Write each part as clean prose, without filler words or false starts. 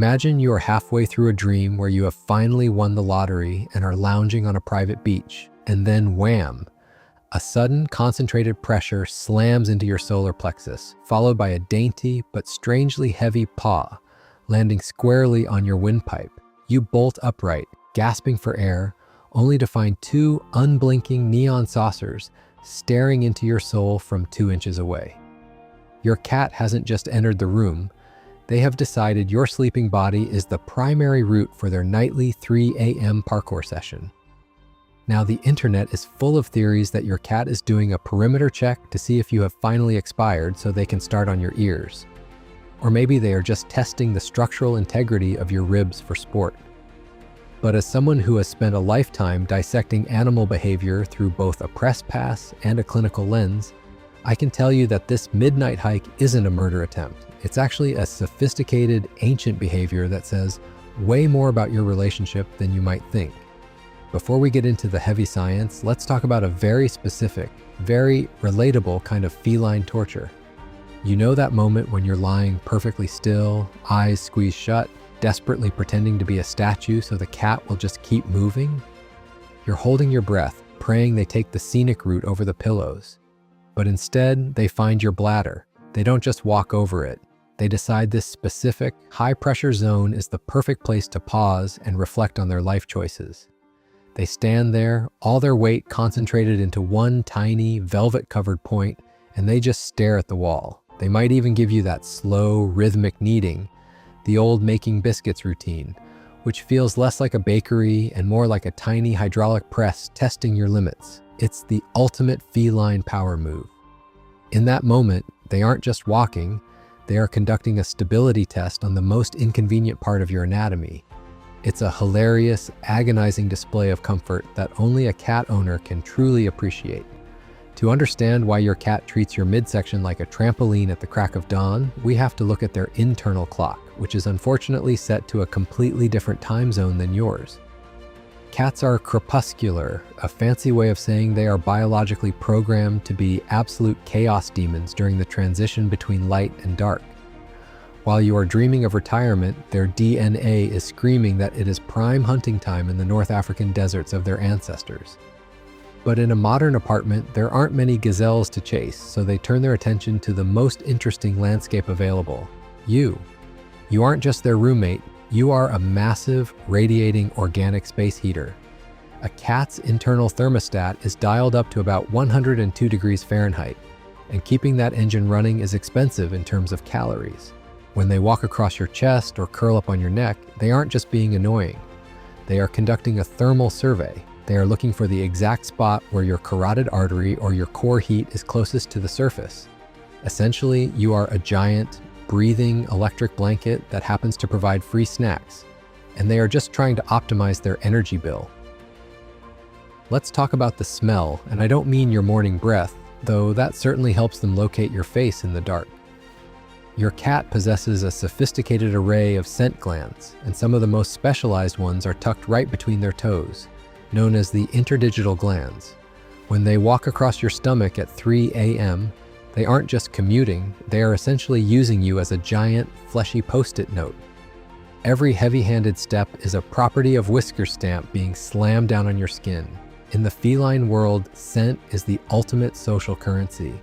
Imagine you are halfway through a dream where you have finally won the lottery and are lounging on a private beach, and then wham! A sudden, concentrated pressure slams into your solar plexus, followed by a dainty but strangely heavy paw, landing squarely on your windpipe. You bolt upright, gasping for air, only to find two unblinking neon saucers staring into your soul from 2 inches away. Your cat hasn't just entered the room. They have decided your sleeping body is the primary route for their nightly 3 a.m. parkour session. Now, the internet is full of theories that your cat is doing a perimeter check to see if you have finally expired so they can start on your ears. Or maybe they are just testing the structural integrity of your ribs for sport. But as someone who has spent a lifetime dissecting animal behavior through both a press pass and a clinical lens, I can tell you that this midnight hike isn't a murder attempt. It's actually a sophisticated, ancient behavior that says way more about your relationship than you might think. Before we get into the heavy science, let's talk about a very specific, very relatable kind of feline torture. You know that moment when you're lying perfectly still, eyes squeezed shut, desperately pretending to be a statue so the cat will just keep moving? You're holding your breath, praying they take the scenic route over the pillows. But instead, they find your bladder. They don't just walk over it. They decide this specific, high-pressure zone is the perfect place to pause and reflect on their life choices. They stand there, all their weight concentrated into one tiny, velvet-covered point, and they just stare at the wall. They might even give you that slow, rhythmic kneading, the old making biscuits routine, which feels less like a bakery and more like a tiny hydraulic press testing your limits. It's the ultimate feline power move. In that moment, they aren't just walking, they are conducting a stability test on the most inconvenient part of your anatomy. It's a hilarious, agonizing display of comfort that only a cat owner can truly appreciate. To understand why your cat treats your midsection like a trampoline at the crack of dawn, we have to look at their internal clock, which is unfortunately set to a completely different time zone than yours. Cats are crepuscular, a fancy way of saying they are biologically programmed to be absolute chaos demons during the transition between light and dark. While you are dreaming of retirement, their DNA is screaming that it is prime hunting time in the North African deserts of their ancestors. But in a modern apartment, there aren't many gazelles to chase, so they turn their attention to the most interesting landscape available: you. You aren't just their roommate, you are a massive, radiating organic space heater. A cat's internal thermostat is dialed up to about 102 degrees Fahrenheit, and keeping that engine running is expensive in terms of calories. When they walk across your chest or curl up on your neck, they aren't just being annoying. They are conducting a thermal survey. They are looking for the exact spot where your carotid artery or your core heat is closest to the surface. Essentially, you are a giant, breathing electric blanket that happens to provide free snacks, and they are just trying to optimize their energy bill. Let's talk about the smell, and I don't mean your morning breath, though that certainly helps them locate your face in the dark. Your cat possesses a sophisticated array of scent glands, and some of the most specialized ones are tucked right between their toes, known as the interdigital glands. When they walk across your stomach at 3 a.m., they aren't just commuting, they are essentially using you as a giant, fleshy post-it note. Every heavy-handed step is a property of whisker stamp being slammed down on your skin. In the feline world, scent is the ultimate social currency.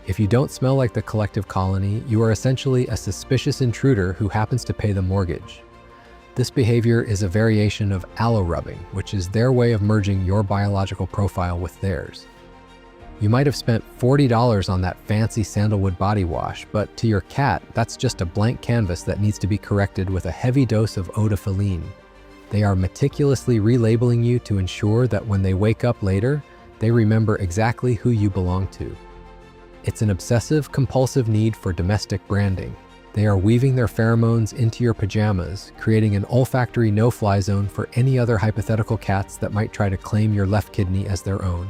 If you don't smell like the collective colony, you are essentially a suspicious intruder who happens to pay the mortgage. This behavior is a variation of aloe rubbing, which is their way of merging your biological profile with theirs. You might have spent $40 on that fancy sandalwood body wash, but to your cat, that's just a blank canvas that needs to be corrected with a heavy dose of eau de feline. They are meticulously relabeling you to ensure that when they wake up later, they remember exactly who you belong to. It's an obsessive-compulsive need for domestic branding. They are weaving their pheromones into your pajamas, creating an olfactory no-fly zone for any other hypothetical cats that might try to claim your left kidney as their own.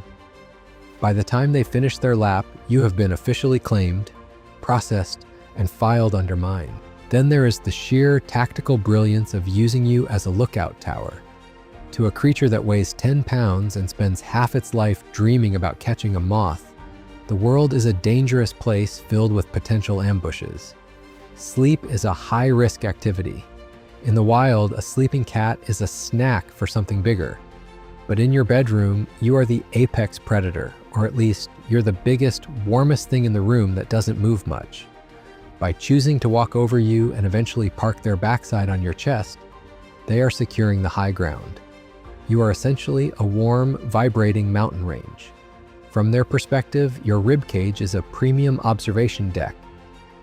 By the time they finish their lap, you have been officially claimed, processed, and filed under mine. Then there is the sheer tactical brilliance of using you as a lookout tower. To a creature that weighs 10 pounds and spends half its life dreaming about catching a moth, the world is a dangerous place filled with potential ambushes. Sleep is a high-risk activity. In the wild, a sleeping cat is a snack for something bigger. But in your bedroom, you are the apex predator, or at least you're the biggest, warmest thing in the room that doesn't move much. By choosing to walk over you and eventually park their backside on your chest, they are securing the high ground. You are essentially a warm, vibrating mountain range. From their perspective, your rib cage is a premium observation deck.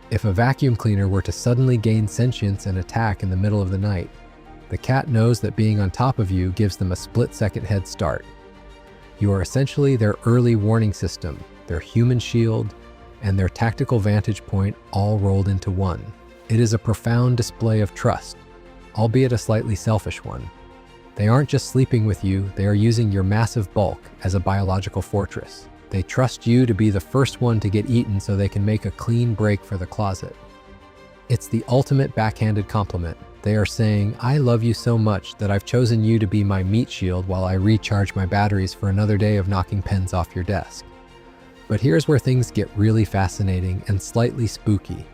If a vacuum cleaner were to suddenly gain sentience and attack in the middle of the night, the cat knows that being on top of you gives them a split-second head start. You are essentially their early warning system, their human shield, and their tactical vantage point all rolled into one. It is a profound display of trust, albeit a slightly selfish one. They aren't just sleeping with you, they are using your massive bulk as a biological fortress. They trust you to be the first one to get eaten so they can make a clean break for the closet. It's the ultimate backhanded compliment. They are saying, I love you so much that I've chosen you to be my meat shield while I recharge my batteries for another day of knocking pens off your desk. But here's where things get really fascinating and slightly spooky.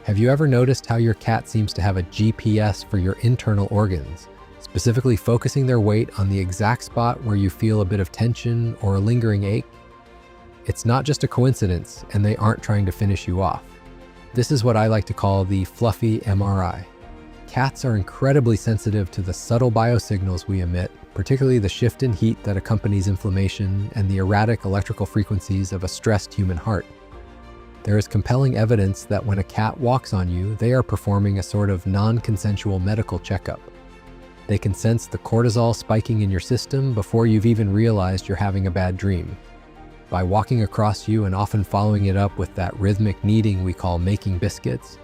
Have you ever noticed how your cat seems to have a GPS for your internal organs, specifically focusing their weight on the exact spot where you feel a bit of tension or a lingering ache? It's not just a coincidence, and they aren't trying to finish you off. This is what I like to call the fluffy MRI. Cats are incredibly sensitive to the subtle biosignals we emit, particularly the shift in heat that accompanies inflammation and the erratic electrical frequencies of a stressed human heart. There is compelling evidence that when a cat walks on you, they are performing a sort of non-consensual medical checkup. They can sense the cortisol spiking in your system before you've even realized you're having a bad dream. By walking across you and often following it up with that rhythmic kneading we call making biscuits,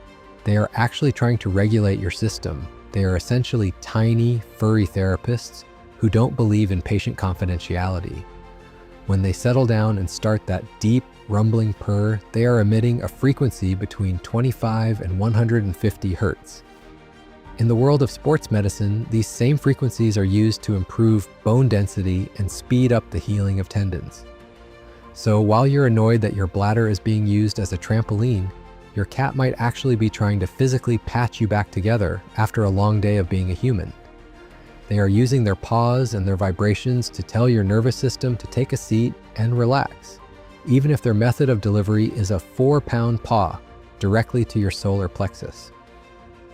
they are actually trying to regulate your system. They are essentially tiny, furry therapists who don't believe in patient confidentiality. When they settle down and start that deep, rumbling purr, they are emitting a frequency between 25 and 150 hertz. In the world of sports medicine, these same frequencies are used to improve bone density and speed up the healing of tendons. So while you're annoyed that your bladder is being used as a trampoline, your cat might actually be trying to physically patch you back together after a long day of being a human. They are using their paws and their vibrations to tell your nervous system to take a seat and relax, even if their method of delivery is a 4-pound paw directly to your solar plexus.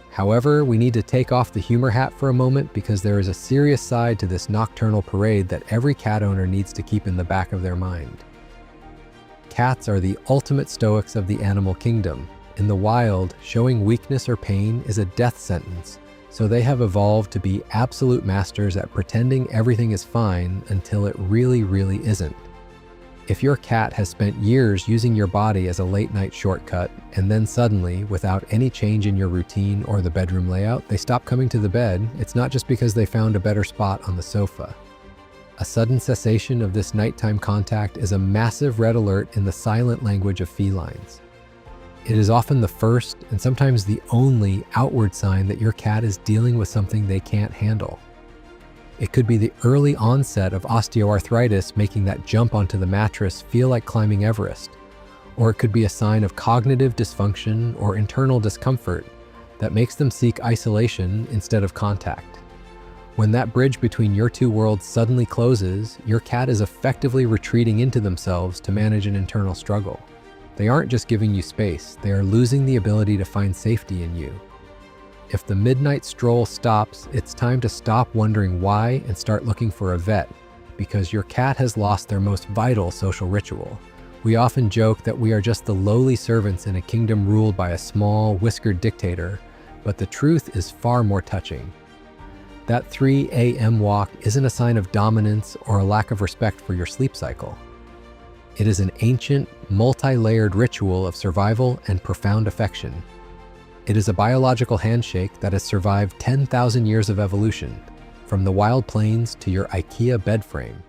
However, we need to take off the humor hat for a moment because there is a serious side to this nocturnal parade that every cat owner needs to keep in the back of their mind. Cats are the ultimate stoics of the animal kingdom. In the wild, showing weakness or pain is a death sentence, so they have evolved to be absolute masters at pretending everything is fine until it really, really isn't. If your cat has spent years using your body as a late-night shortcut, and then suddenly, without any change in your routine or the bedroom layout, they stop coming to the bed, it's not just because they found a better spot on the sofa. A sudden cessation of this nighttime contact is a massive red alert in the silent language of felines. It is often the first and sometimes the only outward sign that your cat is dealing with something they can't handle. It could be the early onset of osteoarthritis making that jump onto the mattress feel like climbing Everest, or it could be a sign of cognitive dysfunction or internal discomfort that makes them seek isolation instead of contact. When that bridge between your two worlds suddenly closes, your cat is effectively retreating into themselves to manage an internal struggle. They aren't just giving you space, they are losing the ability to find safety in you. If the midnight stroll stops, it's time to stop wondering why and start looking for a vet, because your cat has lost their most vital social ritual. We often joke that we are just the lowly servants in a kingdom ruled by a small, whiskered dictator, but the truth is far more touching. That 3 a.m. walk isn't a sign of dominance or a lack of respect for your sleep cycle. It is an ancient, multi-layered ritual of survival and profound affection. It is a biological handshake that has survived 10,000 years of evolution, from the wild plains to your IKEA bed frame.